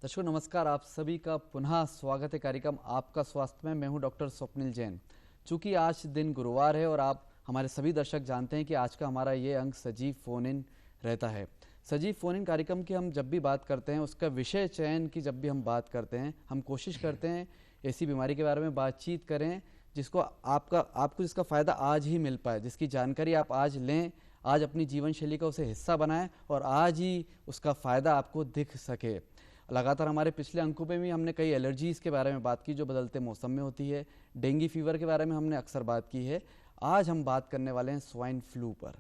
दर्शकों नमस्कार, आप सभी का पुनः स्वागत है कार्यक्रम आपका स्वास्थ्य में। मैं हूं डॉक्टर स्वप्निल जैन। चूंकि आज दिन गुरुवार है और आप हमारे सभी दर्शक जानते हैं कि आज का हमारा ये अंक सजीव फोन इन रहता है। सजीव फोन इन कार्यक्रम की हम जब भी बात करते हैं, उसका विषय चयन की जब भी हम बात करते हैं, हम कोशिश करते हैं ऐसी बीमारी के बारे में बातचीत करें जिसको आपको जिसका फ़ायदा आज ही मिल पाए, जिसकी जानकारी आप आज लें, आज अपनी जीवन शैली का उसे हिस्सा बनाएं और आज ही उसका फ़ायदा आपको दिख सके। लगातार हमारे पिछले अंकों पे भी हमने कई एलर्जीज़ के बारे में बात की जो बदलते मौसम में होती है। डेंगू फीवर के बारे में हमने अक्सर बात की है। आज हम बात करने वाले हैं स्वाइन फ्लू पर।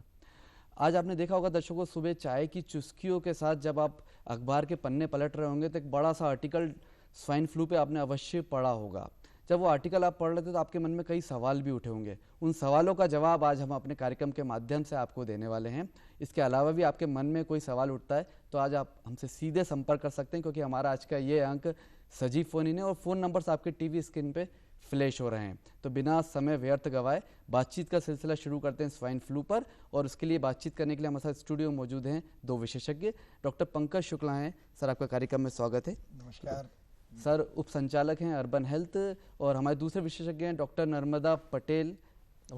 आज आपने देखा होगा दर्शकों, सुबह चाय की चुस्कियों के साथ जब आप अखबार के पन्ने पलट रहे होंगे तो एक बड़ा सा आर्टिकल स्वाइन फ्लू पे आपने अवश्य पढ़ा होगा। जब वो आर्टिकल आप पढ़ रहे थे तो आपके मन में कई सवाल भी उठे होंगे। उन सवालों का जवाब आज हम अपने कार्यक्रम के माध्यम से आपको देने वाले हैं। इसके अलावा भी आपके मन में कोई सवाल उठता है तो आज आप हमसे सीधे संपर्क कर सकते हैं, क्योंकि हमारा आज का ये अंक सजीव फोन इन है और फ़ोन नंबर्स आपके टीवी स्क्रीन पे फ्लैश हो रहे हैं। तो बिना समय व्यर्थ गवाए बातचीत का सिलसिला शुरू करते हैं स्वाइन फ्लू पर। और उसके लिए बातचीत करने के लिए हमारे साथ स्टूडियो में मौजूद हैं दो विशेषज्ञ। डॉक्टर पंकज शुक्ला हैं, सर आपका कार्यक्रम में स्वागत है। नमस्कार सर। उप संचालक हैं अर्बन हेल्थ। और हमारे दूसरे विशेषज्ञ हैं डॉक्टर नर्मदा पटेल,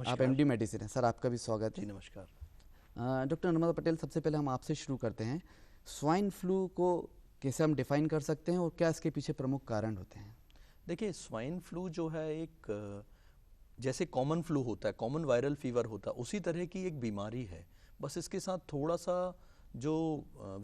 आप एमडी मेडिसिन हैं। सर आपका भी स्वागत है। नमस्कार डॉक्टर नर्मदा पटेल, सबसे पहले हम आपसे शुरू करते हैं। स्वाइन फ्लू को कैसे हम डिफाइन कर सकते हैं और क्या इसके पीछे प्रमुख कारण होते हैं? देखिए, स्वाइन फ्लू जो है एक जैसे कॉमन फ्लू होता है, कॉमन वायरल फीवर होता है, उसी तरह की एक बीमारी है। बस इसके साथ थोड़ा सा जो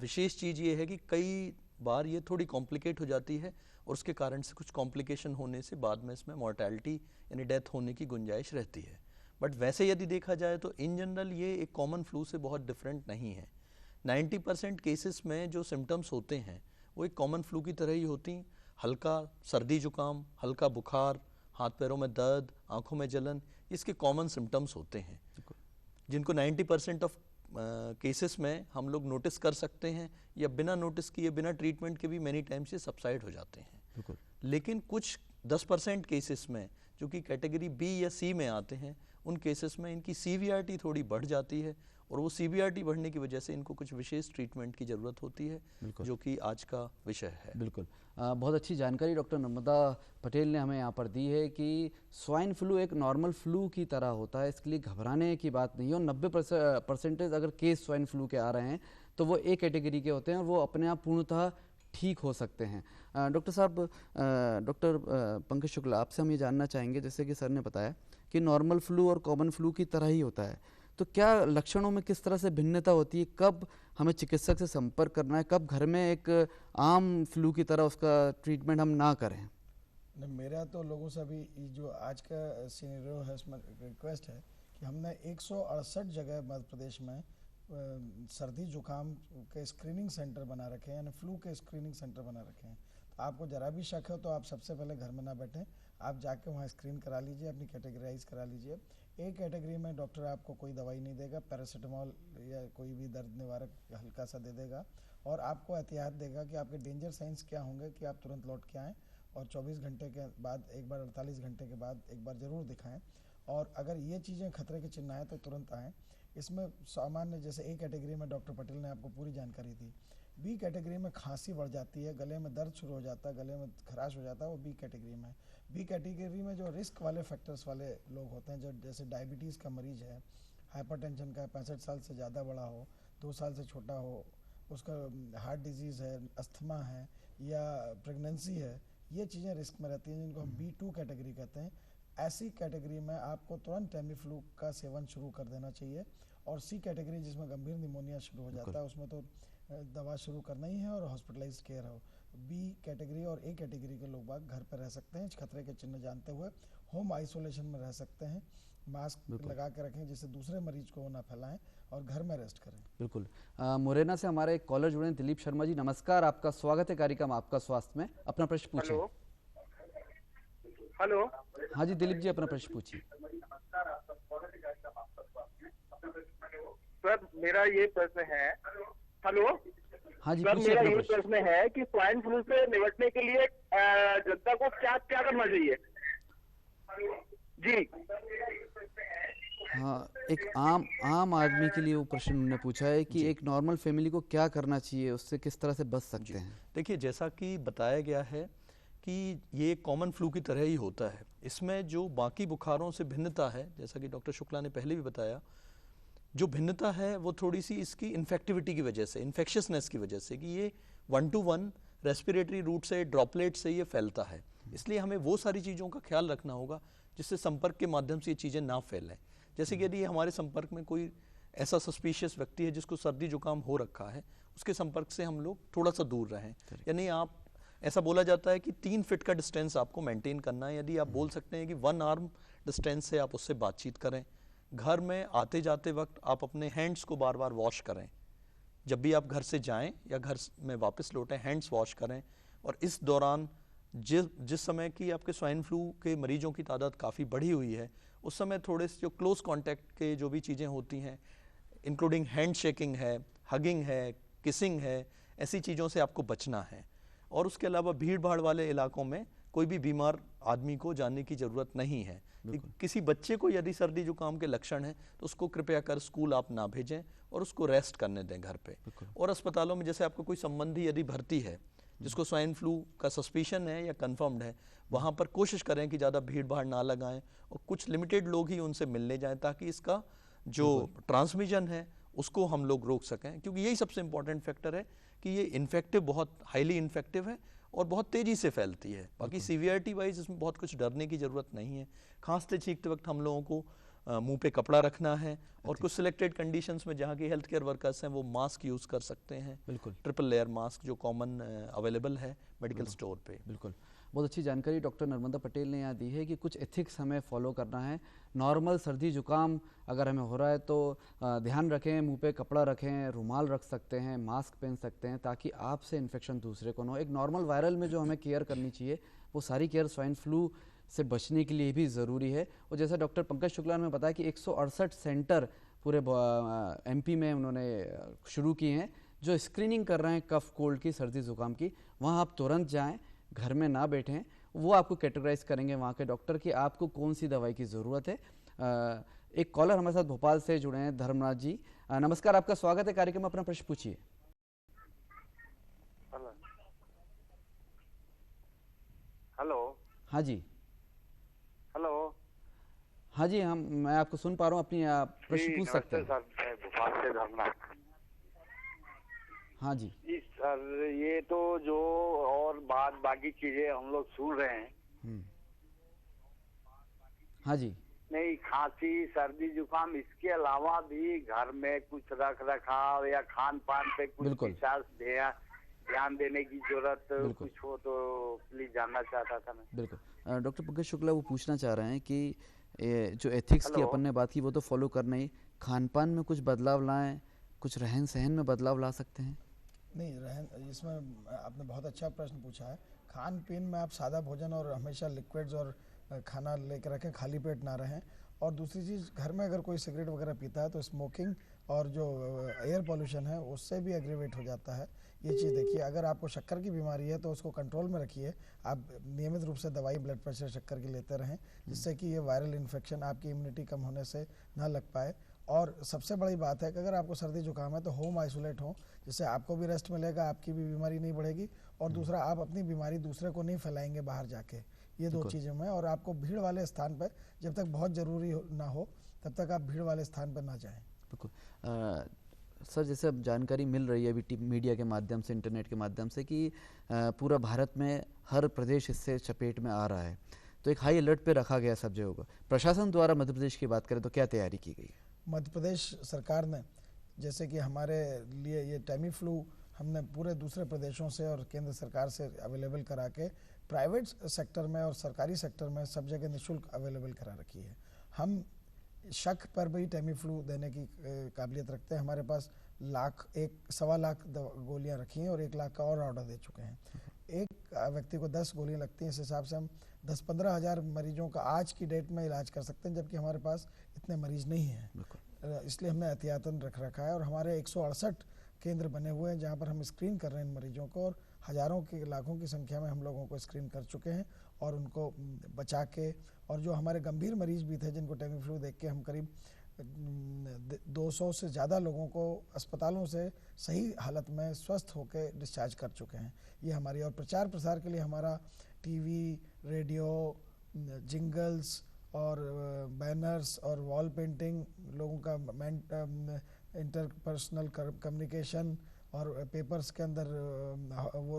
विशेष चीज़ ये है कि कई बार ये थोड़ी कॉम्प्लिकेट हो जाती है और उसके कारण से कुछ कॉम्प्लिकेशन होने से बाद में इसमें मॉर्टेलिटी यानी डेथ होने की गुंजाइश रहती है। बट वैसे यदि देखा जाए तो इन जनरल ये एक कॉमन फ्लू से बहुत डिफरेंट नहीं है। 90% केसेस में जो सिम्टम्स होते हैं वो एक कॉमन फ्लू की तरह ही होती हैं। हल्का सर्दी जुकाम, हल्का बुखार, हाथ पैरों में दर्द, आंखों में जलन, इसके कॉमन सिम्टम्स होते हैं जिनको 90% ऑफ केसेस में हम लोग नोटिस कर सकते हैं या बिना नोटिस किए, बिना ट्रीटमेंट के भी मैनी टाइम्स ये सबसाइड हो जाते हैं। लेकिन कुछ 10% केसेस में जो कि कैटेगरी बी या सी में आते हैं, उन केसेस में इनकी सीवियरिटी थोड़ी बढ़ जाती है और वो सीवियरिटी बढ़ने की वजह से इनको कुछ विशेष ट्रीटमेंट की ज़रूरत होती है, जो कि आज का विषय है। बिल्कुल। बहुत अच्छी जानकारी डॉक्टर नर्मदा पटेल ने हमें यहाँ पर दी है कि स्वाइन फ्लू एक नॉर्मल फ्लू की तरह होता है, इसके लिए घबराने की बात नहीं है। और 90% अगर केस स्वाइन फ्लू के आ रहे हैं तो वो एक कैटेगरी के होते हैं और वो अपने आप पूर्णतः ठीक हो सकते हैं। डॉक्टर साहब, डॉक्टर पंकज शुक्ला, आपसे हम ये जानना चाहेंगे, जैसे कि सर ने बताया कि नॉर्मल फ्लू और कॉमन फ्लू की तरह ही होता है, तो क्या लक्षणों में किस तरह से भिन्नता होती है? कब हमें चिकित्सक से संपर्क करना है, कब घर में एक आम फ्लू की तरह उसका ट्रीटमेंट हम ना करें? मेरा तो लोगों से अभी जो आज का सिनेरियो है उसमें रिक्वेस्ट है कि हमने 168 जगह मध्य प्रदेश में सर्दी जुकाम के स्क्रीनिंग सेंटर बना रखे हैं, यानी फ्लू के स्क्रीनिंग सेंटर बना रखे हैं। तो आपको ज़रा भी शक हो तो आप सबसे पहले घर में ना बैठें, आप जाके वहाँ स्क्रीन करा लीजिए, अपनी कैटेगराइज करा लीजिए। एक कैटेगरी में डॉक्टर आपको कोई दवाई नहीं देगा, पैरासीटामोल या कोई भी दर्द निवारक हल्का सा दे देगा और आपको एहतियात देगा कि आपके डेंजर साइंस क्या होंगे कि आप तुरंत लौट के आएँ और 24 घंटे के बाद एक बार, 48 घंटे के बाद एक बार ज़रूर दिखाएं। और अगर ये चीज़ें खतरे के चिन्ह आए तो तुरंत आएँ। इसमें सामान्य जैसे ए कैटेगरी में डॉक्टर पटेल ने आपको पूरी जानकारी दी। बी कैटेगरी में खांसी बढ़ जाती है, गले में दर्द शुरू हो जाता है, गले में खराश हो जाता है, वो बी कैटेगरी में। बी कैटेगरी में जो रिस्क वाले फैक्टर्स वाले लोग होते हैं, जो जैसे डायबिटीज़ का मरीज है, हाइपरटेंशन का 65 साल से ज़्यादा बड़ा हो, 2 साल से छोटा हो, उसका हार्ट डिजीज़ है, अस्थमा है या प्रेगनेंसी है, ये चीज़ें रिस्क में रहती हैं, जिनको हम B2 कैटेगरी कहते हैं। ऐसी कैटेगरी में आपको तुरंत टेमीफ्लू का सेवन शुरू कर देना चाहिए। और सी कैटेगरी जिसमें गंभीर निमोनिया शुरू हो जाता है, उसमें तो दवा शुरू करना ही है और हॉस्पिटलाइज्ड केयर हो। बी कैटेगरी और ए कैटेगरी के लोग बाग घर पर रह सकते हैं, खतरे के चिन्ह जानते हुए होम आइसोलेशन में रह सकते हैं, मास्क लगा के रखें जिससे दूसरे मरीज को ना फैलाएं और घर में रेस्ट करें। बिल्कुल। मुरैना से हमारे एक कॉलर जुड़े हैं, दिलीप शर्मा जी। नमस्कार, आपका स्वागत है कार्यक्रम आपका स्वास्थ्य में। अपना प्रश्न पूछें। हेलो। हाँ जी दिलीप जी, अपना प्रश्न पूछिए। सर मेरा ये प्रश्न है, हेलो हाँ जी, सर, पूछिए मेरा अपना ये प्रश्न। प्रश्न है कि स्वाइन फ्लू से निपटने के लिए जनता को क्या क्या करना चाहिए? जी हाँ, एक आम आदमी के लिए वो प्रश्न उन्होंने पूछा है कि जी। एक नॉर्मल फैमिली को क्या करना चाहिए, उससे किस तरह से बच सकते हैं। देखिए, जैसा कि बताया गया है कि ये कॉमन फ्लू की तरह ही होता है। इसमें जो बाकी बुखारों से भिन्नता है, जैसा कि डॉक्टर शुक्ला ने पहले भी बताया, जो भिन्नता है वो थोड़ी सी इसकी इन्फेक्टिविटी की वजह से, इन्फेक्शियसनेस की वजह से, कि ये 1 to 1 रेस्पिरेटरी रूट से, ड्रॉपलेट से ये फैलता है। इसलिए हमें वो सारी चीज़ों का ख्याल रखना होगा जिससे संपर्क के माध्यम से ये चीज़ें ना फैलें। जैसे कि यदि हमारे संपर्क में कोई ऐसा सस्पिशियस व्यक्ति है जिसको सर्दी जुकाम हो रखा है, उसके संपर्क से हम लोग थोड़ा सा दूर रहें। यानी आप, ऐसा बोला जाता है कि 3 फीट का डिस्टेंस आपको मेंटेन करना है। यदि आप बोल सकते हैं कि 1 आर्म डिस्टेंस से आप उससे बातचीत करें। घर में आते जाते वक्त आप अपने हैंड्स को बार बार वॉश करें। जब भी आप घर से जाएं या घर में वापस लौटें, हैंड्स वॉश करें। और इस दौरान जिस समय की आपके स्वाइन फ्लू के मरीजों की तादाद काफ़ी बढ़ी हुई है, उस समय थोड़े से जो क्लोज कांटेक्ट के जो भी चीज़ें होती हैं, इंक्लूडिंग हैंड शेकिंग है, हगिंग है, किसिंग है, ऐसी चीज़ों से आपको बचना है। और उसके अलावा भीड़ भाड़ वाले इलाकों में कोई भी बीमार आदमी को जाने की ज़रूरत नहीं है। किसी बच्चे को यदि सर्दी जुकाम के लक्षण हैं तो उसको कृपया कर स्कूल आप ना भेजें और उसको रेस्ट करने दें घर पे। और अस्पतालों में जैसे आपका कोई संबंधी यदि भर्ती है जिसको स्वाइन फ्लू का सस्पिशन है या कंफर्म्ड है, वहाँ पर कोशिश करें कि ज़्यादा भीड़ भाड़ ना लगाएं और कुछ लिमिटेड लोग ही उनसे मिलने जाएं, ताकि इसका जो ट्रांसमिशन है उसको हम लोग रोक सकें। क्योंकि यही सबसे इंपॉर्टेंट फैक्टर है कि ये इन्फेक्टिव, बहुत हाईली इन्फेक्टिव है और बहुत तेज़ी से फैलती है। बाकी सीवियरिटी वाइज इसमें बहुत कुछ डरने की ज़रूरत नहीं है। खांसते छींकते वक्त हम लोगों को मुंह पे कपड़ा रखना है और कुछ सिलेक्टेड कंडीशंस में जहाँ के हेल्थ केयर वर्कर्स हैं वो मास्क यूज़ कर सकते हैं। बिल्कुल, ट्रिपल लेयर मास्क जो कॉमन अवेलेबल है मेडिकल स्टोर पे। बिल्कुल। बहुत अच्छी जानकारी डॉक्टर नर्मदा पटेल ने यहाँ दी है कि कुछ एथिक्स हमें फॉलो करना है। नॉर्मल सर्दी जुकाम अगर हमें हो रहा है तो ध्यान रखें, मुंह पे कपड़ा रखें, रुमाल रख सकते हैं, मास्क पहन सकते हैं, ताकि आपसे इन्फेक्शन दूसरे को ना हो। एक नॉर्मल वायरल में जो हमें केयर करनी चाहिए वो सारी केयर स्वाइन फ्लू से बचने के लिए भी ज़रूरी है। और जैसा डॉक्टर पंकज शुक्ला ने बताया कि 168 सेंटर पूरे एमपी में उन्होंने शुरू किए हैं जो स्क्रीनिंग कर रहे हैं कफ कोल्ड की, सर्दी ज़ुकाम की। वहाँ आप तुरंत जाएं, घर में ना बैठें। वो आपको कैटेगराइज करेंगे वहाँ के डॉक्टर कि आपको कौन सी दवाई की ज़रूरत है। एक कॉलर हमारे साथ भोपाल से जुड़े हैं, धर्मराज जी। नमस्कार, आपका स्वागत है कार्यक्रम में, अपना प्रश्न पूछिए। हेलो। हाँ जी, हेलो। हाँ जी, मैं आपको सुन पा रहा हूँ, अपनी प्रश्न पूछ सकते हैं। सर, मैं भोपाल से धर्मनाथ। हाँ जी सर, ये तो जो और बाकी चीजें हम लोग सुन रहे हैं, हाँ जी, नहीं, खांसी सर्दी जुकाम, इसके अलावा भी घर में कुछ रख रखाव या खान पान पे कुछ बिल्कुल। विशेष ध्यान देने की जरूरत कुछ हो तो प्लीज जानना चाहता था मैं। बिल्कुल। डॉक्टर पंकज शुक्ला वो पूछना चाह रहे हैं कि जो एथिक्स की अपन ने बात की वो तो फॉलो करना ही, खान पान में कुछ बदलाव लाएं, कुछ रहन सहन में बदलाव ला सकते हैं? नहीं, रहन, इसमें आपने बहुत अच्छा प्रश्न पूछा है। खान पीन में आप सादा भोजन और हमेशा लिक्विड्स और खाना लेकर रखें, खाली पेट ना रहें। और दूसरी चीज़, घर में अगर कोई सिगरेट वगैरह पीता है तो स्मोकिंग और जो एयर पॉल्यूशन है उससे भी एग्रीवेट हो जाता है। ये चीज़ देखिए, अगर आपको शक्कर की बीमारी है तो उसको कंट्रोल में रखिए। आप नियमित रूप से दवाई ब्लड प्रेशर शक्कर की लेते रहें, जिससे कि ये वायरल इन्फेक्शन आपकी इम्यूनिटी कम होने से ना लग पाए। और सबसे बड़ी बात है कि अगर आपको सर्दी जुकाम है तो होम आइसोलेट हो, जिससे आपको भी रेस्ट मिलेगा, आपकी भी बीमारी नहीं बढ़ेगी, और दूसरा आप अपनी बीमारी दूसरे को नहीं फैलाएंगे बाहर जाके। ये दो चीज़ें हैं। और आपको भीड़ वाले स्थान पर, जब तक बहुत ज़रूरी ना हो तब तक आप भीड़ वाले स्थान पर ना जाएं। बिल्कुल। सर, जैसे अब जानकारी मिल रही है अभी मीडिया के माध्यम से, इंटरनेट के माध्यम से, कि पूरा भारत में हर प्रदेश इससे चपेट में आ रहा है, तो एक हाई अलर्ट पे रखा गया सब जगह को। प्रशासन द्वारा मध्य प्रदेश की बात करें तो क्या तैयारी की गई? मध्य प्रदेश सरकार ने, जैसे कि हमारे लिए ये टैमी फ्लू हमने पूरे दूसरे प्रदेशों से और केंद्र सरकार से अवेलेबल करा के प्राइवेट सेक्टर में और सरकारी सेक्टर में सब जगह निःशुल्क अवेलेबल करा रखी है। हम शक पर भी टैमी फ्लू देने की काबिलियत रखते हैं। हमारे पास 1.25 लाख गोलियां रखी हैं और 1 लाख का और ऑर्डर दे चुके हैं। एक व्यक्ति को 10 गोलियां लगती हैं, इस हिसाब से हम 10-15 हज़ार मरीजों का आज की डेट में इलाज कर सकते हैं, जबकि हमारे पास इतने मरीज नहीं हैं। इसलिए हमने एहतियातन रख रखा है। और हमारे 168 केंद्र बने हुए हैं जहाँ पर हम स्क्रीन कर रहे हैं इन मरीजों को, और हज़ारों की लाखों की संख्या में हम लोगों को स्क्रीन कर चुके हैं और उनको बचा के। और जो हमारे गंभीर मरीज भी थे जिनको टेमीफ्लू देख के हम करीब 200 से ज़्यादा लोगों को अस्पतालों से सही हालत में स्वस्थ होकर डिस्चार्ज कर चुके हैं। ये हमारी, और प्रचार प्रसार के लिए हमारा टीवी, रेडियो, जिंगल्स और बैनर्स और वॉल पेंटिंग, लोगों का इंटरपर्सनल कम्युनिकेशन और पेपर्स के अंदर वो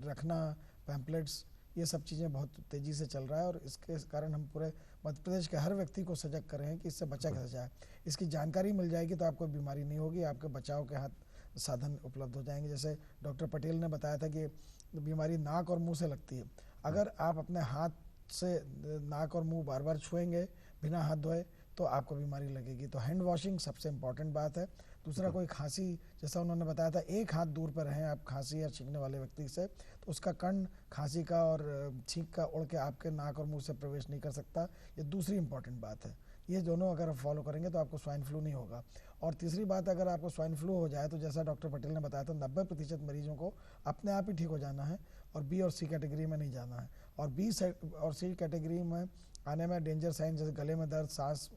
रखना, पैम्पलेट्स, ये सब चीज़ें बहुत तेज़ी से चल रहा है। और इसके कारण हम पूरे मध्य प्रदेश के हर व्यक्ति को सजग कर रहे हैं कि इससे बचा कैसे जाए। इसकी जानकारी मिल जाएगी तो आपको बीमारी नहीं होगी, आपके बचाव के हाथ साधन उपलब्ध हो जाएंगे। जैसे डॉक्टर पटेल ने बताया था कि बीमारी नाक और मुंह से लगती है। अगर आप अपने हाथ से नाक और मुंह बार बार छुएंगे बिना हाथ धोए तो आपको बीमारी लगेगी। तो हैंड वॉशिंग सबसे इम्पॉर्टेंट बात है। दूसरा, कोई खांसी, जैसा उन्होंने बताया था, एक हाथ दूर पर रहें आप खांसी या छींकने वाले व्यक्ति से, तो उसका कण खांसी का और छींक का उड़ के आपके नाक और मुंह से प्रवेश नहीं कर सकता। ये दूसरी इंपॉर्टेंट बात है। ये दोनों अगर आप फॉलो करेंगे तो आपको स्वाइन फ्लू नहीं होगा। और तीसरी बात, अगर आपको स्वाइन फ्लू हो जाए तो जैसा डॉक्टर पटेल ने बताया था 90% मरीजों को अपने आप ही ठीक हो जाना है और बी और सी कैटेगरी में नहीं जाना है। और बी और सी कैटेगरी में आने में डेंजर साइन जैसे गले में दर्द, सांस,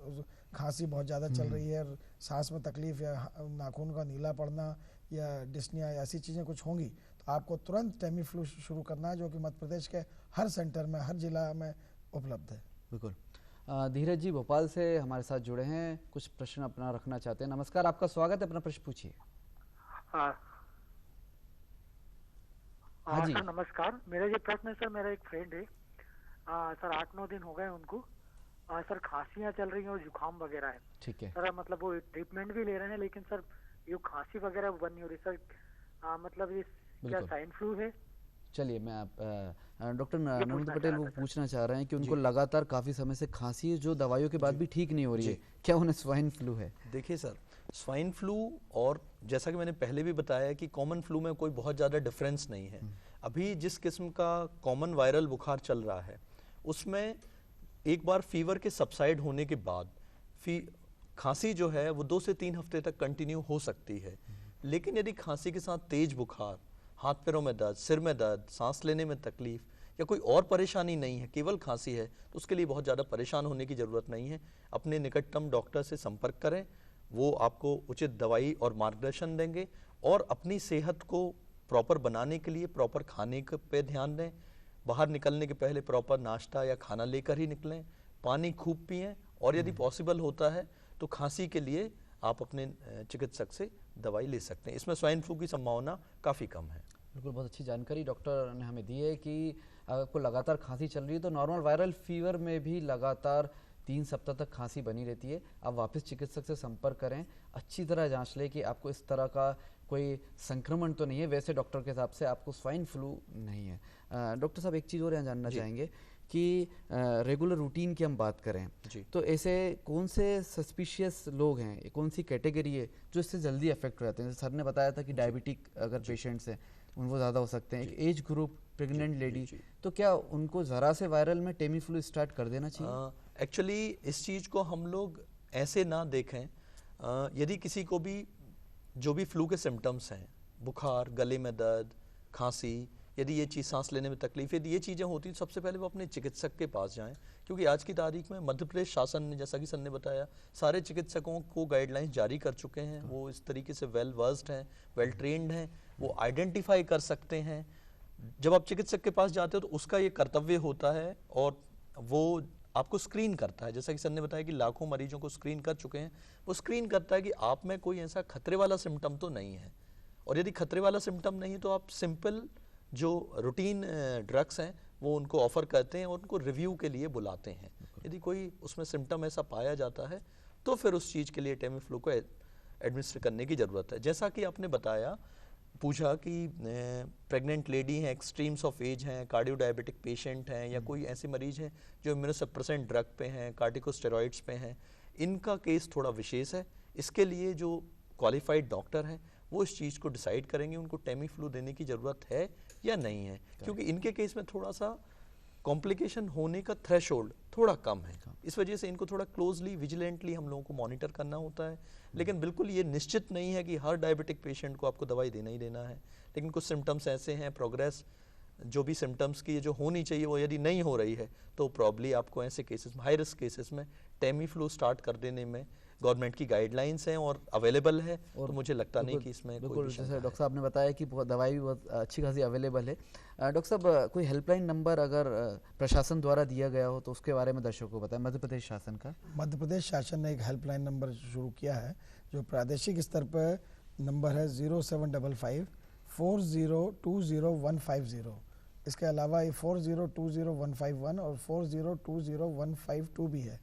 खांसी बहुत ज़्यादा चल रही है, सांस में तकलीफ या नाखून का नीला पड़ना या डिस्निया, ऐसी चीज़ें कुछ होंगी तो आपको तुरंत टेमीफ्लू शुरू करना है, जो कि मध्य प्रदेश के हर सेंटर में, हर जिला में उपलब्ध है। बिल्कुल। धीरज जी भोपाल से हमारे साथ जुड़े हैं, कुछ प्रश्न अपना रखना चाहते हैं। नमस्कार, आपका स्वागत है, अपना प्रश्न पूछिए। हाँ जी सर, नमस्कार। मेरा ये प्रश्न है सर, मेरा एक फ्रेंड है सर, 8-9 दिन हो गए उनको सर, खांसियां चल रही हैं और जुकाम वगैरह है। ठीक है सर, मतलब वो ट्रीटमेंट भी ले रहे हैं, लेकिन सर ये खांसी वगैरह बंद नहीं हो रही सर। मतलब ये क्या स्वाइन फ्लू है? चलिए, मैं आप डॉक्टर नरेंद्र पटेल वो पूछना चाह रहे हैं कि उनको लगातार काफ़ी समय से खांसी है जो दवाइयों के बाद भी ठीक नहीं हो रही है, क्या उन्हें स्वाइन फ्लू है? देखिए सर, स्वाइन फ्लू और जैसा कि मैंने पहले भी बताया कि कॉमन फ्लू में कोई बहुत ज़्यादा डिफरेंस नहीं है। अभी जिस किस्म का कॉमन वायरल बुखार चल रहा है उसमें एक बार फीवर के सबसाइड होने के बाद खांसी जो है वो 2 से 3 हफ्ते तक कंटिन्यू हो सकती है। लेकिन यदि खांसी के साथ तेज बुखार, हाथ पैरों में दर्द, सिर में दर्द, सांस लेने में तकलीफ या कोई और परेशानी नहीं है, केवल खांसी है, तो उसके लिए बहुत ज़्यादा परेशान होने की ज़रूरत नहीं है। अपने निकटतम डॉक्टर से संपर्क करें, वो आपको उचित दवाई और मार्गदर्शन देंगे और अपनी सेहत को प्रॉपर बनाने के लिए प्रॉपर खाने पे ध्यान दें। बाहर निकलने के पहले प्रॉपर नाश्ता या खाना लेकर ही निकलें, पानी खूब पिएं और यदि पॉसिबल होता है तो खांसी के लिए आप अपने चिकित्सक से दवाई ले सकते हैं। इसमें स्वाइन फ्लू की संभावना काफ़ी कम है। बिल्कुल, बहुत अच्छी जानकारी डॉक्टर ने हमें दी है कि अगर आपको लगातार खांसी चल रही है तो नॉर्मल वायरल फीवर में भी लगातार 3 सप्ताह तक खांसी बनी रहती है। आप वापस चिकित्सक से संपर्क करें, अच्छी तरह जांच लें कि आपको इस तरह का कोई संक्रमण तो नहीं है। वैसे डॉक्टर के हिसाब से आपको स्वाइन फ्लू नहीं है। डॉक्टर साहब, एक चीज़ और यहाँ जानना चाहेंगे कि रेगुलर रूटीन की हम बात करें तो ऐसे कौन से सस्पिशियस लोग हैं, कौन सी कैटेगरी है जो इससे जल्दी अफेक्ट हो जाते हैं? सर ने बताया था कि डायबिटिक अगर पेशेंट्स हैं उनको ज़्यादा हो सकते हैं, एक एज ग्रुप, प्रेग्नेंट लेडी, तो क्या उनको ज़रा से वायरल में टेमीफ्लू स्टार्ट कर देना चाहिए? एक्चुअली इस चीज़ को हम लोग ऐसे ना देखें। यदि किसी को भी जो भी फ्लू के सिम्टम्स हैं, बुखार, गले में दर्द, खांसी, यदि ये चीज़ सांस लेने में तकलीफ, यदि ये चीज़ें होती हैं तो सबसे पहले वो अपने चिकित्सक के पास जाएं, क्योंकि आज की तारीख में मध्य प्रदेश शासन ने, जैसा कि सर ने बताया, सारे चिकित्सकों को गाइडलाइंस जारी कर चुके हैं। वो इस तरीके से वेल वर्स्ड हैं, वेल ट्रेंड हैं, वो आइडेंटिफाई कर सकते हैं। जब आप चिकित्सक के पास जाते हो तो उसका ये कर्तव्य होता है और वो आपको स्क्रीन करता है। जैसा कि सर ने बताया कि लाखों मरीजों को स्क्रीन कर चुके हैं, वो स्क्रीन करता है कि आप में कोई ऐसा खतरे वाला सिम्टम तो नहीं है। और यदि खतरे वाला सिम्टम नहीं है तो आप सिंपल जो रूटीन ड्रग्स हैं वो उनको ऑफर करते हैं और उनको रिव्यू के लिए बुलाते हैं। यदि कोई उसमें सिम्टम ऐसा पाया जाता है तो फिर उस चीज़ के लिए टेमीफ्लू को एडमिनिस्टर करने की ज़रूरत है। जैसा कि आपने बताया, पूछा कि प्रेग्नेंट लेडी हैं, एक्सट्रीम्स ऑफ एज हैं, कार्डियो डायबिटिक पेशेंट हैं या कोई ऐसे मरीज हैं जो इम्यूनोसप्रेसेंट ड्रग पे हैं, कार्टिकोस्टेरॉइड्स पे हैं, इनका केस थोड़ा विशेष है। इसके लिए जो क्वालिफाइड डॉक्टर हैं वो इस चीज़ को डिसाइड करेंगे उनको टेमीफ्लू देने की ज़रूरत है या नहीं है, क्योंकि इनके केस में थोड़ा सा कॉम्प्लिकेशन होने का थ्रेशोल्ड थोड़ा कम है। इस वजह से इनको थोड़ा क्लोजली विजिलेंटली हम लोगों को मॉनिटर करना होता है। लेकिन बिल्कुल ये निश्चित नहीं है कि हर डायबिटिक पेशेंट को आपको दवाई देना ही देना है। लेकिन कुछ सिम्टम्स ऐसे हैं, प्रोग्रेस जो भी सिम्टम्स की जो होनी चाहिए वो यदि नहीं हो रही है तो प्रॉब्ली आपको ऐसे केसेस में, हाई रिस्क केसेस में टेमीफ्लू स्टार्ट कर देने में गवर्नमेंट की गाइडलाइंस हैं और अवेलेबल है। और तो मुझे लगता नहीं कि इसमें कोई भी जैसे डॉक्टर साहब ने बताया कि दवाई भी बहुत अच्छी खासी अवेलेबल है। डॉक्टर साहब, कोई हेल्पलाइन नंबर अगर प्रशासन द्वारा दिया गया हो तो उसके बारे में दर्शकों को बताएं। मध्य प्रदेश शासन का, मध्य प्रदेश शासन ने एक हेल्पलाइन नंबर शुरू किया है जो प्रादेशिक स्तर पर नंबर है 0755 4020 इसके अलावा ये 4020 और 4020 भी है।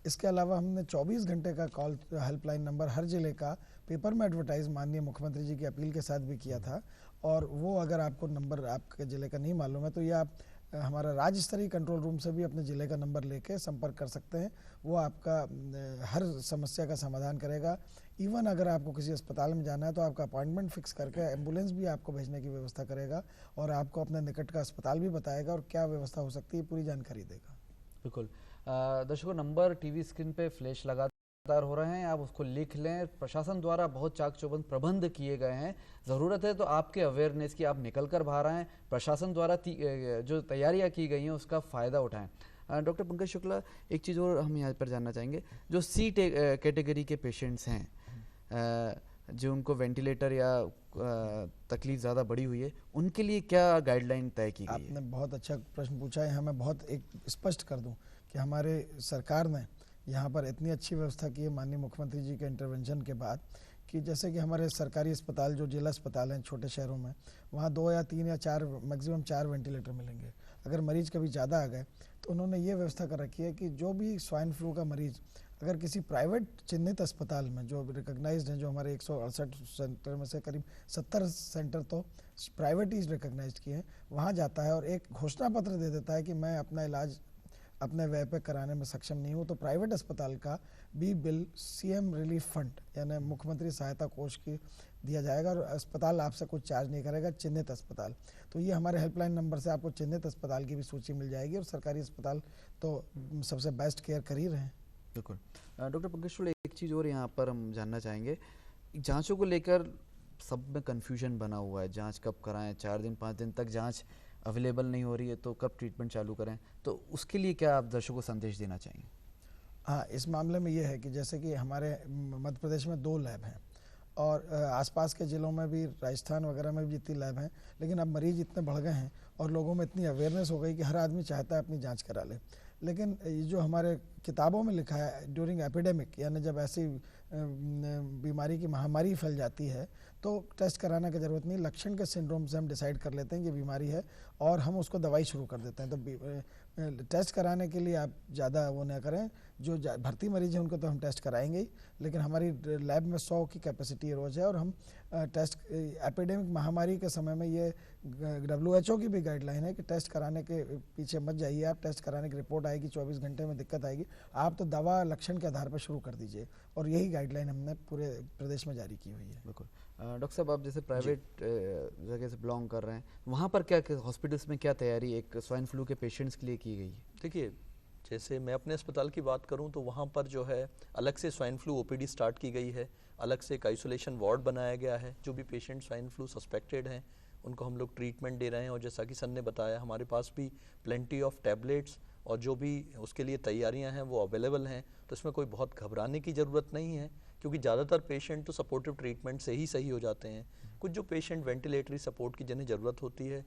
इसके अलावा हमने 24 घंटे का कॉल हेल्पलाइन नंबर हर जिले का पेपर में एडवर्टाइज माननीय मुख्यमंत्री जी की अपील के साथ भी किया था। और वो अगर आपको नंबर आपके ज़िले का नहीं मालूम है तो ये आप हमारा राज्य स्तरीय कंट्रोल रूम से भी अपने ज़िले का नंबर लेके संपर्क कर सकते हैं। वो आपका हर समस्या का समाधान करेगा। इवन अगर आपको किसी अस्पताल में जाना है तो आपका अपॉइंटमेंट फिक्स करके एम्बुलेंस भी आपको भेजने की व्यवस्था करेगा और आपको अपने निकट का अस्पताल भी बताएगा और क्या व्यवस्था हो सकती है पूरी जानकारी देगा। बिल्कुल। दर्शकों, नंबर टीवी स्क्रीन पे फ्लैश लगातार हो रहे हैं, आप उसको लिख लें। प्रशासन द्वारा बहुत चाक चौबंद प्रबंध किए गए हैं। ज़रूरत है तो आपके अवेयरनेस की, आप निकल कर बाहर आएँ। प्रशासन द्वारा जो तैयारियां की गई हैं उसका फ़ायदा उठाएं। डॉक्टर पंकज शुक्ला, एक चीज़ और हम यहाँ पर जानना चाहेंगे, जो सी कैटेगरी के पेशेंट्स हैं जो उनको वेंटिलेटर या तकलीफ ज़्यादा बड़ी हुई है, उनके लिए क्या गाइडलाइन तय की गई है? आपने बहुत अच्छा प्रश्न पूछा है। हमें बहुत एक स्पष्ट कर दूं कि हमारे सरकार ने यहाँ पर इतनी अच्छी व्यवस्था की है माननीय मुख्यमंत्री जी के इंटरवेंशन के बाद कि जैसे कि हमारे सरकारी अस्पताल जो जिला अस्पताल हैं छोटे शहरों में, वहाँ 2 या 3 या 4 मैक्सिमम 4 वेंटिलेटर मिलेंगे। अगर मरीज कभी ज़्यादा आ गए तो उन्होंने ये व्यवस्था कर रखी है कि जो भी स्वाइन फ्लू का मरीज़ अगर किसी प्राइवेट चिन्हित अस्पताल में जो रिकॉग्नाइज्ड हैं, जो हमारे 168 सेंटर में से करीब 70 सेंटर तो प्राइवेट ही रिकॉग्नाइज्ड किए हैं, वहाँ जाता है और एक घोषणा पत्र दे देता है कि मैं अपना इलाज अपने व्यय पे कराने में सक्षम नहीं हूँ, तो प्राइवेट अस्पताल का भी बिल सीएम रिलीफ फंड यानी मुख्यमंत्री सहायता कोष की दिया जाएगा और अस्पताल आपसे कुछ चार्ज नहीं करेगा, चिन्हित अस्पताल। तो ये हमारे हेल्पलाइन नंबर से आपको चिन्हित अस्पताल की भी सूची मिल जाएगी और सरकारी अस्पताल तो सबसे बेस्ट केयर कर ही रहे हैं। बिल्कुल। डॉक्टर पंकज शुक्ला, एक चीज़ और यहाँ पर हम जानना चाहेंगे, जांचों को लेकर सब में कन्फ्यूजन बना हुआ है। जांच कब कराएं, 4 दिन 5 दिन तक जांच अवेलेबल नहीं हो रही है तो कब ट्रीटमेंट चालू करें, तो उसके लिए क्या आप दर्शकों को संदेश देना चाहेंगे? हाँ, इस मामले में ये है कि जैसे कि हमारे मध्य प्रदेश में 2 लैब हैं और आसपास के ज़िलों में भी, राजस्थान वगैरह में भी जितनी लैब हैं, लेकिन अब मरीज़ इतने बढ़ गए हैं और लोगों में इतनी अवेयरनेस हो गई कि हर आदमी चाहता है अपनी जांच करा ले। लेकिन ये जो हमारे किताबों में लिखा है ड्यूरिंग एपिडेमिक, यानी जब ऐसी बीमारी की महामारी फैल जाती है तो टेस्ट कराने की ज़रूरत नहीं। लक्षण के सिंड्रोम से हम डिसाइड कर लेते हैं कि बीमारी है और हम उसको दवाई शुरू कर देते हैं। तो टेस्ट कराने के लिए आप ज़्यादा वो ना करें। जो भर्ती मरीज हैं उनको तो हम टेस्ट कराएंगे ही, लेकिन हमारी लैब में 100 की कैपेसिटी रोज़ है और हम टेस्ट एपिडेमिक महामारी के समय में ये WHO की भी गाइडलाइन है कि टेस्ट कराने के पीछे मत जाइए। आप टेस्ट कराने की रिपोर्ट आएगी 24 घंटे में दिक्कत आएगी, आप तो दवा लक्षण के आधार पर शुरू कर दीजिए और यही गाइडलाइन हमने पूरे प्रदेश में जारी की हुई है। बिल्कुल। डॉक्टर साहब, आप जैसे प्राइवेट जगह से बिलोंग कर रहे हैं, वहाँ पर क्या हॉस्पिटल्स में क्या तैयारी एक स्वाइन फ्लू के पेशेंट्स के लिए की गई है? देखिए, जैसे मैं अपने अस्पताल की बात करूं तो वहाँ पर जो है अलग से स्वाइन फ्लू OPD स्टार्ट की गई है, अलग से एक आइसोलेशन वार्ड बनाया गया है। जो भी पेशेंट स्वाइन फ्लू सस्पेक्टेड हैं उनको हम लोग ट्रीटमेंट दे रहे हैं और जैसा कि सर ने बताया हमारे पास भी प्लेंटी ऑफ टैबलेट्स और जो भी उसके लिए तैयारियां हैं वो अवेलेबल हैं। तो इसमें कोई बहुत घबराने की ज़रूरत नहीं है क्योंकि ज़्यादातर पेशेंट तो सपोर्टिव ट्रीटमेंट से ही सही हो जाते हैं। कुछ जो पेशेंट वेंटिलेटरी सपोर्ट की जिन्हें ज़रूरत होती है,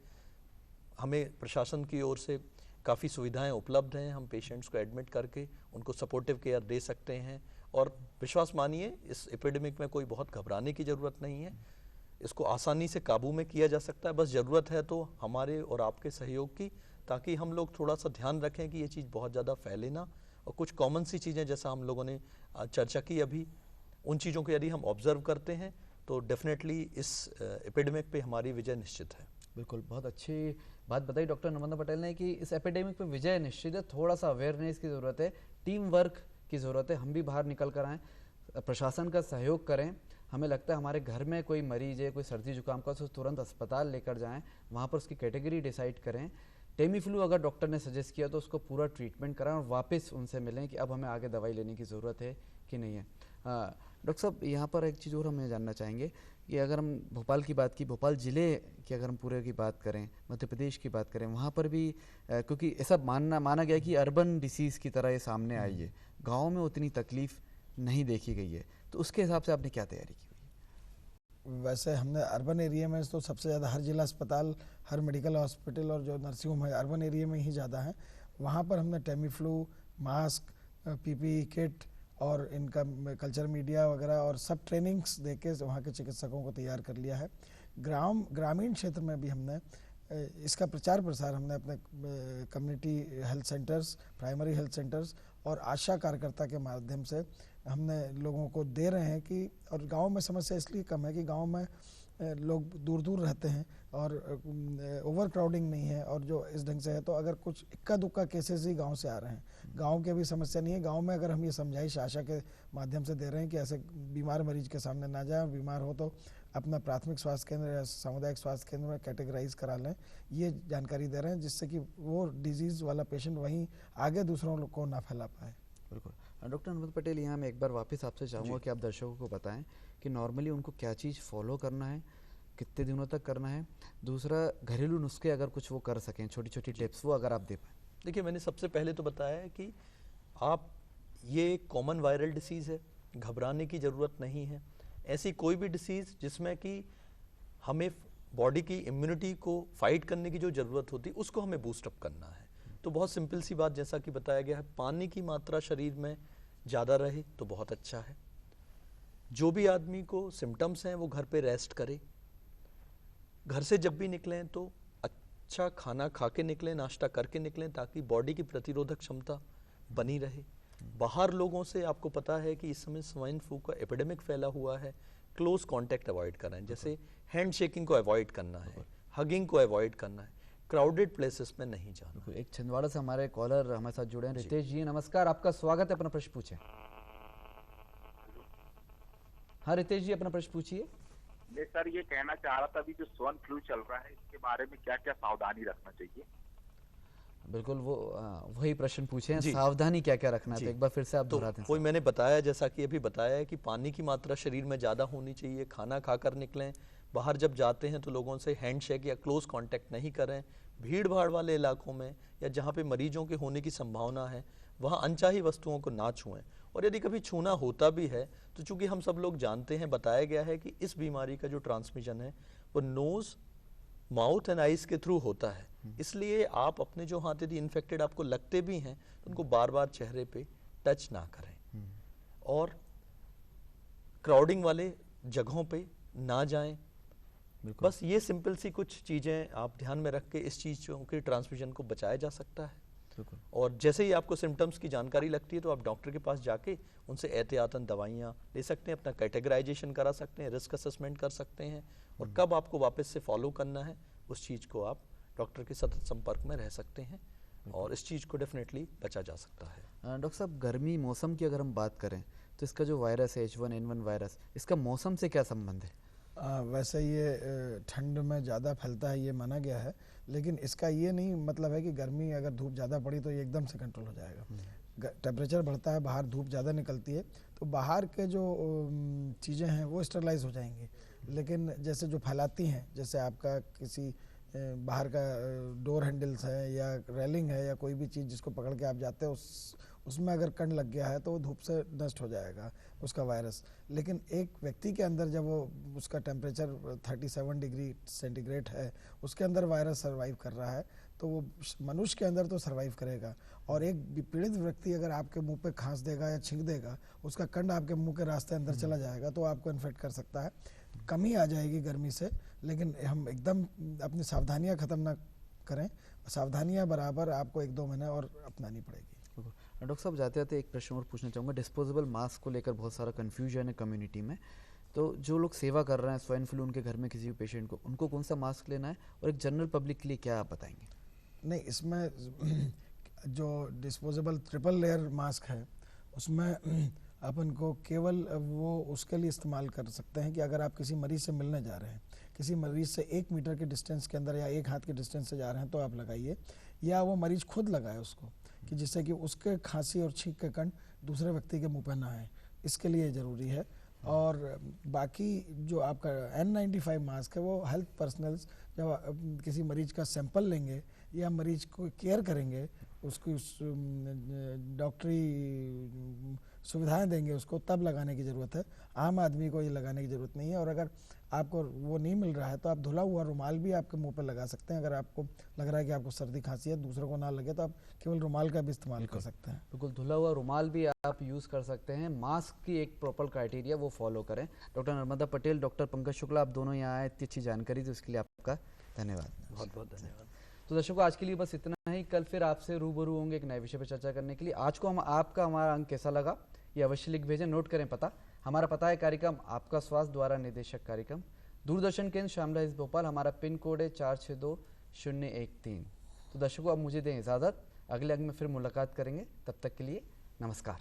हमें प्रशासन की ओर से काफ़ी सुविधाएं उपलब्ध हैं। हम पेशेंट्स को एडमिट करके उनको सपोर्टिव केयर दे सकते हैं और विश्वास मानिए इस एपिडेमिक में कोई बहुत घबराने की ज़रूरत नहीं है। इसको आसानी से काबू में किया जा सकता है, बस ज़रूरत है तो हमारे और आपके सहयोग की, ताकि हम लोग थोड़ा सा ध्यान रखें कि ये चीज़ बहुत ज़्यादा फैले ना। और कुछ कॉमन सी चीज़ें जैसा हम लोगों ने चर्चा की अभी, उन चीज़ों को यदि हम ऑब्जर्व करते हैं तो डेफिनेटली इस एपिडेमिक पे हमारी विजय निश्चित है। बिल्कुल, बहुत अच्छी बात बताई डॉक्टर नमंदा पटेल ने कि इस एपिडेमिक पे विजय निश्चित है। थोड़ा सा अवेयरनेस की ज़रूरत है, टीम वर्क की ज़रूरत है। हम भी बाहर निकल कर आएँ, प्रशासन का सहयोग करें। हमें लगता है हमारे घर में कोई मरीज है, कोई सर्दी जुकाम का, तो तुरंत अस्पताल लेकर जाएं, वहाँ पर उसकी कैटेगरी डिसाइड करें, टेमी फ्लू अगर डॉक्टर ने सजेस्ट किया तो उसको पूरा ट्रीटमेंट कराएं और वापस उनसे मिलें कि अब हमें आगे दवाई लेने की ज़रूरत है कि नहीं है। डॉक्टर साहब, यहाँ पर एक चीज़ और हम ये जानना चाहेंगे कि अगर हम भोपाल की बात की, भोपाल ज़िले की अगर हम पूरे की बात करें, मध्य प्रदेश की बात करें, वहाँ पर भी क्योंकि ऐसा माना गया कि अर्बन डिसीज़ की तरह ये सामने आई है, गाँव में उतनी तकलीफ नहीं देखी गई है, तो उसके हिसाब से आपने क्या तैयारी की? वैसे हमने अर्बन एरिया में तो सबसे ज़्यादा हर जिला अस्पताल, हर मेडिकल हॉस्पिटल और जो नर्सिंग होम है अर्बन एरिया में ही ज़्यादा है। वहाँ पर हमने Temi flu, mask, PPE kit और इनका कल्चर मीडिया वगैरह और सब ट्रेनिंग्स देके वहाँ के चिकित्सकों को तैयार कर लिया है। ग्रामीण क्षेत्र में भी हमने इसका प्रचार प्रसार हमने अपने community health centres, primary health centres और आशा कार्यकर्ता के माध्यम से हमने लोगों को दे रहे हैं कि, और गांव में समस्या इसलिए कम है कि गांव में लोग दूर दूर रहते हैं और ओवर क्राउडिंग नहीं है और जो इस ढंग से है, तो अगर कुछ इक्का दुक्का केसेस ही गांव से आ रहे हैं, गांव की अभी समस्या नहीं है। गांव में अगर हम ये समझाइश आशा के माध्यम से दे रहे हैं कि ऐसे बीमार मरीज के सामने ना जाए, बीमार हो तो अपना प्राथमिक स्वास्थ्य केंद्र या सामुदायिक स्वास्थ्य केंद्र में कैटेगराइज करा लें, ये जानकारी दे रहे हैं जिससे कि वो डिजीज़ वाला पेशेंट वहीं आगे दूसरों को ना फैला पाए। बिल्कुल। डॉक्टर अनंत पटेल, यहाँ मैं एक बार वापस आपसे चाहूँगा कि आप दर्शकों को बताएं कि नॉर्मली उनको क्या चीज़ फॉलो करना है, कितने दिनों तक करना है, दूसरा घरेलू नुस्खे अगर कुछ वो कर सकें, छोटी छोटी टिप्स वो अगर आप दे पाएँ। देखिए, मैंने सबसे पहले तो बताया है कि आप, ये कॉमन वायरल डिसीज़ है, घबराने की ज़रूरत नहीं है। ऐसी कोई भी डिसीज़ जिसमें कि हमें बॉडी की इम्यूनिटी को फाइट करने की जो ज़रूरत होती है उसको हमें बूस्टअप करना है। तो बहुत सिंपल सी बात, जैसा कि बताया गया है, पानी की मात्रा शरीर में ज़्यादा रहे तो बहुत अच्छा है। जो भी आदमी को सिम्टम्स हैं वो घर पे रेस्ट करे। घर से जब भी निकलें तो अच्छा खाना खा के निकलें, नाश्ता करके निकलें, ताकि बॉडी की प्रतिरोधक क्षमता बनी रहे। बाहर लोगों से, आपको पता है कि इस समय स्वाइन फ्लू का एपिडेमिक फैला हुआ है, क्लोज कांटेक्ट अवॉइड करें, जैसे हैंड शेकिंग को अवॉइड करना है, हगिंग को अवॉइड करना है, क्राउडेड प्लेसेस में नहीं जाना। एक छिंदवाड़ा से हमारे कॉलर हमारे साथ जुड़े हैं, रितेश जी, नमस्कार, आपका स्वागत है, अपना प्रश्न पूछें। हाँ रितेश जी, अपना प्रश्न पूछिए। मैं सर ये कहना चाह रहा था, अभी जो स्वाइन फ्लू चल रहा है इसके बारे में क्या क्या सावधानी रखना चाहिए? बिल्कुल, वही प्रश्न पूछे हैं, सावधानी क्या क्या रखना है, तो एक बार फिर से आप दोहरा दें। वही मैंने बताया, जैसा कि अभी बताया है कि पानी की मात्रा शरीर में ज़्यादा होनी चाहिए, खाना खाकर निकलें, बाहर जब जाते हैं तो लोगों से हैंडशेक या क्लोज कांटेक्ट नहीं करें, भीड़ भाड़ वाले इलाकों में या जहाँ पे मरीजों के होने की संभावना है वहाँ अनचाही वस्तुओं को ना छुएं, और यदि कभी छूना होता भी है तो चूंकि हम सब लोग जानते हैं, बताया गया है कि इस बीमारी का जो ट्रांसमिशन है वो नोज़, माउथ एंड आइज के थ्रू होता है, इसलिए आप अपने जो हाथ यदि इन्फेक्टेड आपको लगते भी हैं तो उनको बार बार चेहरे पे टच ना करें और क्राउडिंग वाले जगहों पे ना जाएं। बस ये सिंपल सी कुछ चीज़ें आप ध्यान में रख के इस चीज़ों के ट्रांसमिशन को बचाया जा सकता है। और जैसे ही आपको सिम्टम्स की जानकारी लगती है तो आप डॉक्टर के पास जाके उनसे एहतियातन दवाइयाँ ले सकते हैं, अपना कैटेगराइजेशन करा सकते हैं, रिस्क असेसमेंट कर सकते हैं, और कब आपको वापस से फॉलो करना है उस चीज़ को आप डॉक्टर के सतत संपर्क में रह सकते हैं, और इस चीज़ को डेफिनेटली बचा जा सकता है। डॉक्टर साहब, गर्मी मौसम की अगर हम बात करें तो इसका जो वायरस है H1N1 वायरस, इसका मौसम से क्या संबंध है? वैसे ये ठंड में ज़्यादा फैलता है, ये माना गया है, लेकिन इसका ये नहीं मतलब है कि गर्मी अगर धूप ज़्यादा पड़ी तो ये एकदम से कंट्रोल हो जाएगा। टेम्परेचर बढ़ता है, बाहर धूप ज़्यादा निकलती है तो बाहर के जो चीज़ें हैं वो स्टरलाइज हो जाएंगी, लेकिन जैसे जो फैलाती हैं, जैसे आपका किसी बाहर का डोर हैंडल्स है या रेलिंग है या कोई भी चीज़ जिसको पकड़ के आप जाते हैं उसमें अगर कण लग गया है तो वो धूप से नष्ट हो जाएगा उसका वायरस। लेकिन एक व्यक्ति के अंदर जब वो उसका टेम्परेचर 37 डिग्री सेंटीग्रेड है, उसके अंदर वायरस सर्वाइव कर रहा है, तो वो मनुष्य के अंदर तो सर्वाइव करेगा, और एक पीड़ित व्यक्ति अगर आपके मुंह पे खांस देगा या छींक देगा, उसका कंड आपके मुंह के रास्ते अंदर चला जाएगा तो आपको इन्फेक्ट कर सकता है। कमी आ जाएगी गर्मी से, लेकिन हम एकदम अपनी सावधानियां ख़त्म ना करें, सावधानियां बराबर आपको 1-2 महीने और अपनानी पड़ेगी। डॉक्टर साहब, जाते जाते एक प्रश्न और पूछना चाहूँगा। डिस्पोजेबल मास्क को लेकर बहुत सारा कन्फ्यूजन है कम्युनिटी में, तो जो लोग सेवा कर रहे हैं स्वाइन फ्लू उनके घर में किसी भी पेशेंट को, उनको कौन सा मास्क लेना है, और एक जनरल पब्लिक के लिए क्या आप बताएंगे? नहीं, इसमें जो डिस्पोजेबल ट्रिपल लेयर मास्क है उसमें अपन को केवल वो उसके लिए इस्तेमाल कर सकते हैं कि अगर आप किसी मरीज से मिलने जा रहे हैं, किसी मरीज से 1 मीटर के डिस्टेंस के अंदर या 1 हाथ के डिस्टेंस से जा रहे हैं तो आप लगाइए, या वो मरीज खुद लगाए उसको, कि जिससे कि उसके खांसी और छींक के कण दूसरे व्यक्ति के मुंह पर ना आए, इसके लिए ज़रूरी है। और बाकी जो आपका N95 मास्क है वो हेल्थ पर्सनल्स जब किसी मरीज का सैंपल लेंगे या मरीज को केयर करेंगे, उसकी डॉक्टरी सुविधाएं देंगे उसको, तब लगाने की ज़रूरत है। आम आदमी को ये लगाने की ज़रूरत नहीं है। और अगर आपको वो नहीं मिल रहा है तो आप धुला हुआ रुमाल भी आपके मुंह पर लगा सकते हैं। अगर आपको लग रहा है कि आपको सर्दी खांसी है, दूसरों को ना लगे, तो आप केवल रुमाल का भी इस्तेमाल कर सकते हैं। बिल्कुल, धुला हुआ रुमाल भी आप यूज़ कर सकते हैं। मास्क की एक प्रॉपर क्राइटेरिया वो फॉलो करें। डॉक्टर नर्मदा पटेल, डॉक्टर पंकज शुक्ला, आप दोनों यहाँ आए, इतनी अच्छी जानकारी दी उसके लिए आपका धन्यवाद। बहुत बहुत धन्यवाद। तो दर्शकों, आज के लिए बस इतना ही। कल फिर आपसे रूबरू होंगे एक नए विषय पर चर्चा करने के लिए। आज को आपका हमारा अंक कैसा लगा ये अवश्य लिख भेजें। नोट करें पता, हमारा पता है कार्यक्रम आपका स्वास्थ्य द्वारा निदेशक कार्यक्रम, दूरदर्शन केंद्र शामला हिल्स भोपाल। हमारा पिन कोड है 462013। तो दर्शकों, अब मुझे दें इजाज़त, अगले अंक में फिर मुलाकात करेंगे। तब तक के लिए नमस्कार।